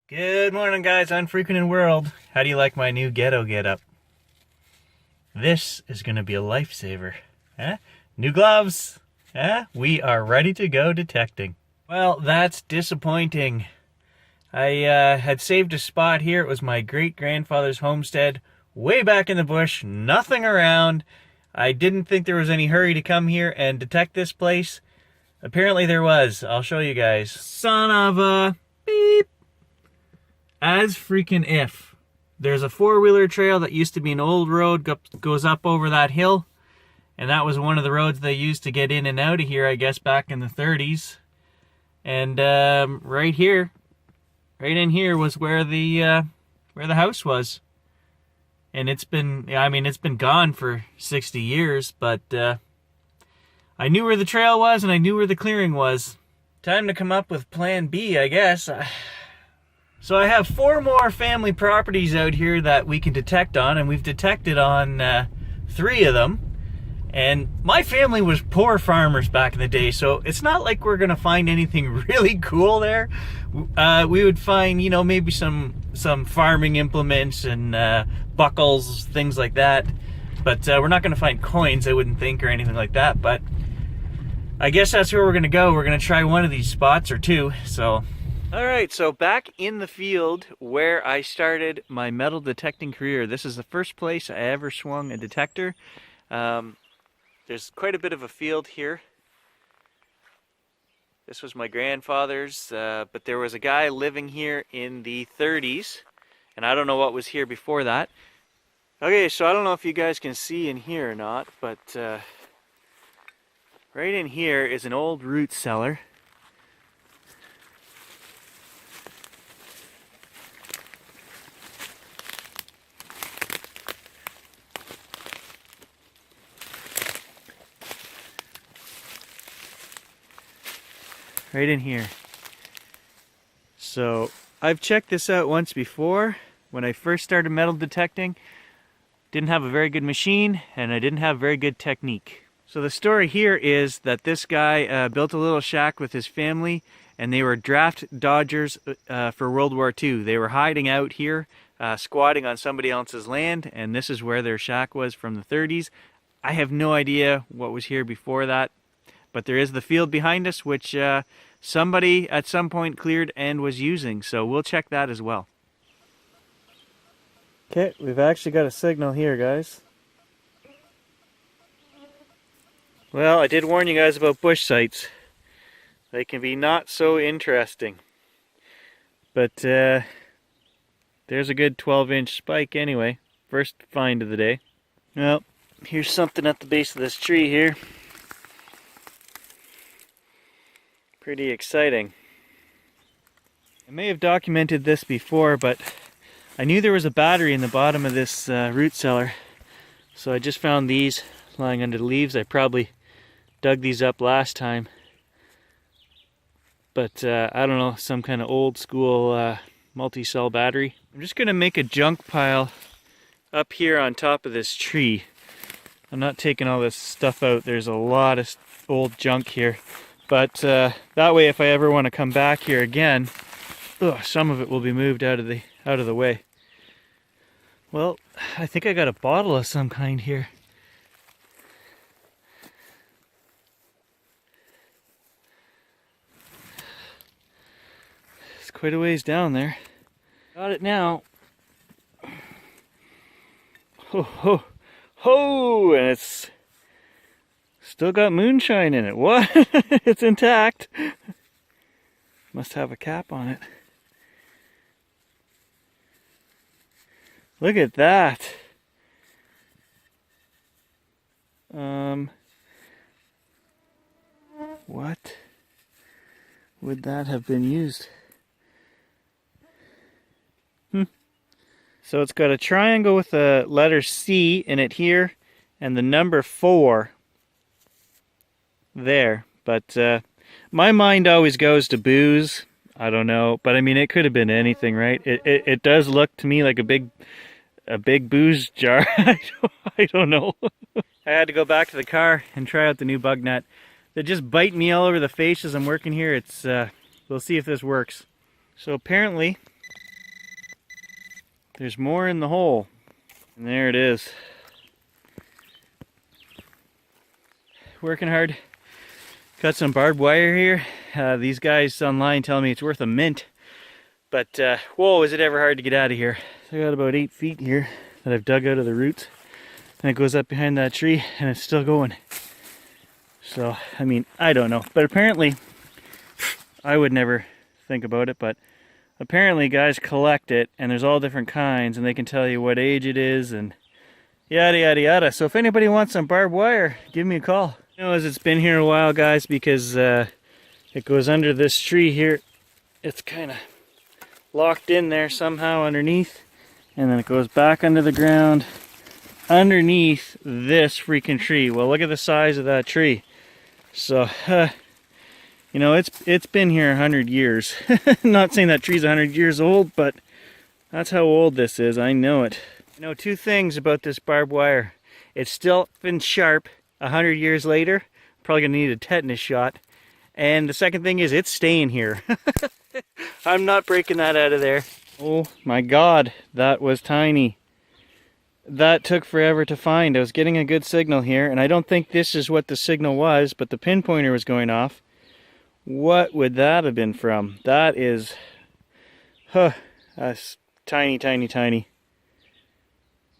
Good morning, guys. Unfrequented world. How do you like my new ghetto getup? This is going to be a lifesaver. Huh? New gloves. Huh? We are ready to go detecting. Well, that's disappointing. I had saved a spot here. It was my great-grandfather's homestead, way back in the bush, nothing around. I didn't think there was any hurry to come here and detect this place. Apparently there was. I'll show you guys. Son of a beep. As freaking if. There's a four-wheeler trail that used to be an old road, goes up over that hill, and that was one of the roads they used to get in and out of here, I guess, back in the 30s. And right here, right in here was where the house was. And it's been gone for 60 years, but I knew where the trail was and I knew where the clearing was. Time to come up with plan B, I guess. So I have 4 more family properties out here that we can detect on, and we've detected on 3 of them. And my family was poor farmers back in the day, so it's not like we're gonna find anything really cool there. We would find, maybe some farming implements and buckles, things like that. But we're not gonna find coins, I wouldn't think, or anything like that. But I guess that's where we're gonna go. We're gonna try one of these spots or 2. So. Alright, so back in the field where I started my metal detecting career. This is the first place I ever swung a detector. There's quite a bit of a field here. This was my grandfather's, but there was a guy living here in the 30s, and I don't know what was here before that. Okay, so I don't know if you guys can see in here or not, but right in here is an old root cellar. Right in here. So I've checked this out once before when I first started metal detecting. Didn't have a very good machine and I didn't have very good technique. So the story here is that this guy built a little shack with his family, and they were draft dodgers for World War II. They were hiding out here, squatting on somebody else's land, and this is where their shack was from the 30s. I have no idea what was here before that. But there is the field behind us, which somebody at some point cleared and was using. So we'll check that as well. Okay, we've actually got a signal here, guys. Well, I did warn you guys about bush sites. They can be not so interesting. But there's a good 12-inch spike anyway. First find of the day. Well, here's something at the base of this tree here. Pretty exciting. I may have documented this before, but I knew there was a battery in the bottom of this root cellar. So I just found these lying under the leaves. I probably dug these up last time. But I don't know, some kind of old school multi-cell battery. I'm just going to make a junk pile up here on top of this tree. I'm not taking all this stuff out. There's a lot of old junk here. But that way, if I ever want to come back here again, some of it will be moved out of the way. Well, I think I got a bottle of some kind here. It's quite a ways down there. Got it now. Ho ho ho! And it's still got moonshine in it. What? It's intact. Must have a cap on it. Look at that. What would that have been used? So it's got a triangle with a letter C in it here and the number 4 there. But my mind always goes to booze. I don't know, but I mean, it could have been anything, right? It does look to me like a big booze jar. I don't know. I had to go back to the car and try out the new bug net. They just bite me all over the face as I'm working here. It's we'll see if this works. So apparently there's more in the hole. And there it is. Working hard. Got some barbed wire here. These guys online tell me it's worth a mint. But whoa, is it ever hard to get out of here. So I got about 8 feet here that I've dug out of the roots. And it goes up behind that tree and it's still going. So, I mean, I don't know. But apparently, I would never think about it, but apparently guys collect it and there's all different kinds and they can tell you what age it is and yada yada yada. So if anybody wants some barbed wire, give me a call. You know, as it's been here a while, guys, because it goes under this tree here. It's kind of locked in there somehow underneath, and then it goes back under the ground underneath this freaking tree. Well, look at the size of that tree. So, you know, it's been here 100 years. Not saying that tree's 100 years old, but that's how old this is. I know it. You know, 2 things about this barbed wire. It's still been sharp 100 years later. Probably gonna need a tetanus shot. And the second thing is it's staying here. I'm not breaking that out of there. Oh my God, that was tiny. That took forever to find. I was getting a good signal here, and I don't think this is what the signal was, but the pinpointer was going off. What would that have been from? That is, that's tiny, tiny, tiny.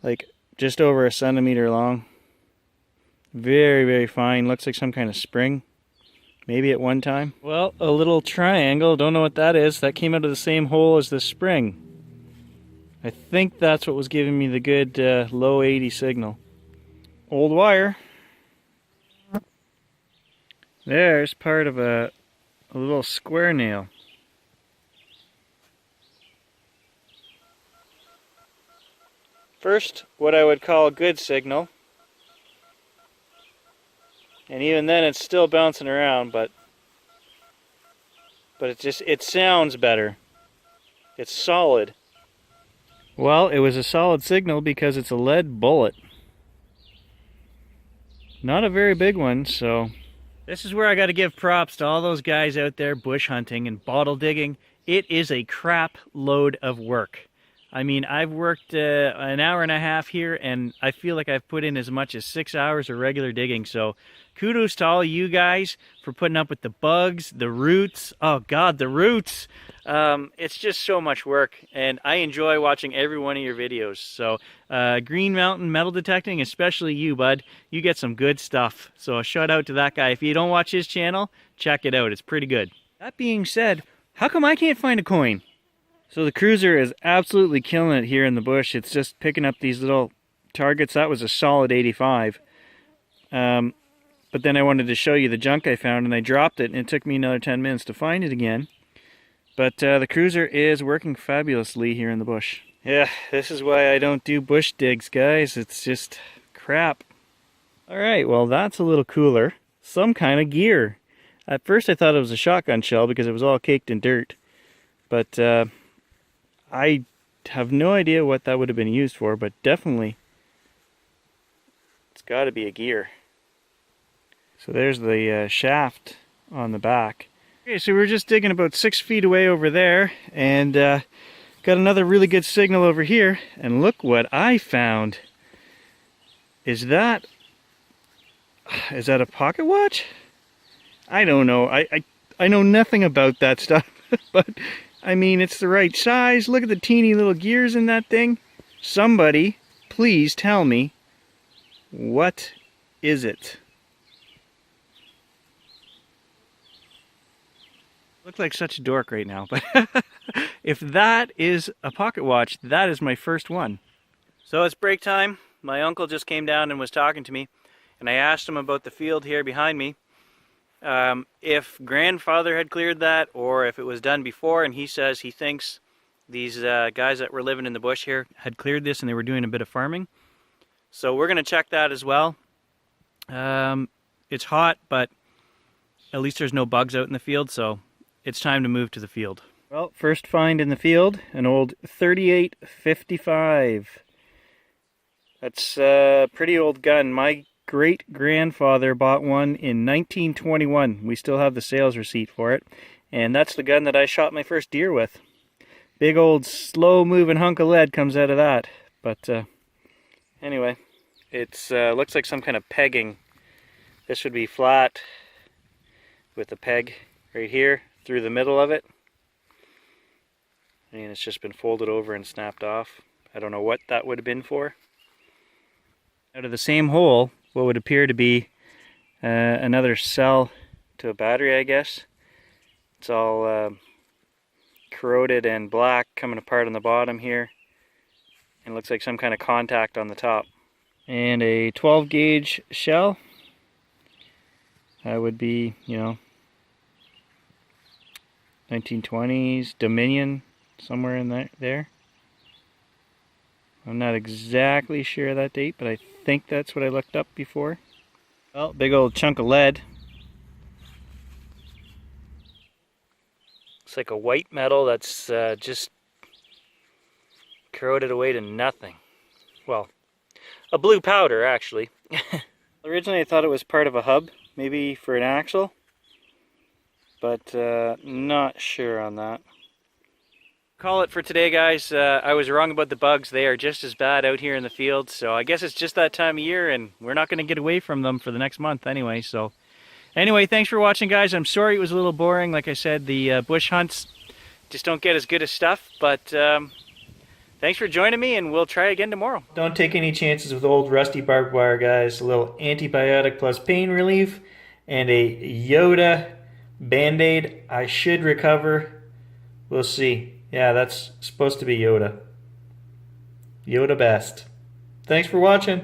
Like just over a centimeter long. Very, very fine. Looks like some kind of spring. Maybe at one time. Well, a little triangle. Don't know what that is. That came out of the same hole as the spring. I think that's what was giving me the good low 80 signal. Old wire. There's part of a little square nail. First, what I would call a good signal. And even then it's still bouncing around, but it sounds better. It's solid. Well, it was a solid signal because it's a lead bullet. Not a very big one, so this is where I got to give props to all those guys out there bush hunting and bottle digging. It is a crap load of work. I mean, I've worked an hour and a half here, and I feel like I've put in as much as 6 hours of regular digging. So kudos to all you guys for putting up with the bugs, the roots. Oh God, the roots. It's just so much work, and I enjoy watching every one of your videos. So Green Mountain Metal Detecting, especially you, bud, you get some good stuff. So a shout out to that guy. If you don't watch his channel, check it out. It's pretty good. That being said, how come I can't find a coin? So the cruiser is absolutely killing it here in the bush. It's just picking up these little targets. That was a solid 85. But then I wanted to show you the junk I found, and I dropped it, and it took me another 10 minutes to find it again. But the cruiser is working fabulously here in the bush. Yeah, this is why I don't do bush digs, guys. It's just crap. Alright, well that's a little cooler. Some kind of gear. At first I thought it was a shotgun shell because it was all caked in dirt. But I have no idea what that would have been used for, but definitely it's got to be a gear. So there's the shaft on the back. Okay, so we're just digging about 6 feet away over there, and got another really good signal over here, and look what I found. Is that a pocket watch? I don't know. I know nothing about that stuff, but I mean, it's the right size. Look at the teeny little gears in that thing. Somebody, please tell me, what is it? Look like such a dork right now, but if that is a pocket watch, that is my first one. So it's break time. My uncle just came down and was talking to me, and I asked him about the field here behind me. If grandfather had cleared that, or if it was done before, and he says he thinks these guys that were living in the bush here had cleared this and they were doing a bit of farming. So we're going to check that as well. It's hot, but at least there's no bugs out in the field, so it's time to move to the field. Well, first find in the field, an old 3855. That's a pretty old gun. My great-grandfather bought one in 1921. We still have the sales receipt for it. And that's the gun that I shot my first deer with. Big old slow moving hunk of lead comes out of that. But anyway, it's looks like some kind of pegging. This would be flat with a peg right here through the middle of it. And it's just been folded over and snapped off. I don't know what that would have been for. Out of the same hole, what would appear to be another cell to a battery, I guess. It's all corroded and black, coming apart on the bottom here. And it looks like some kind of contact on the top. And a 12 gauge shell. That would be, you know, 1920s, Dominion, somewhere in there. I'm not exactly sure of that date, but I think that's what I looked up before. Well, big old chunk of lead. It's like a white metal that's just corroded away to nothing. Well, a blue powder, actually. Originally I thought it was part of a hub, maybe for an axle, but not sure on that. Call it for today, guys. I was wrong about the bugs. They are just as bad out here in the field, so I guess it's just that time of year, and we're not going to get away from them for the next month anyway. So anyway, thanks for watching, guys. I'm sorry it was a little boring. Like I said, the bush hunts just don't get as good as stuff, but thanks for joining me, and we'll try again tomorrow. Don't take any chances with old rusty barbed wire, guys. A little antibiotic plus pain relief and a Yoda Band-Aid. I should recover. We'll see. Yeah, that's supposed to be Yoda. Yoda best. Thanks for watching.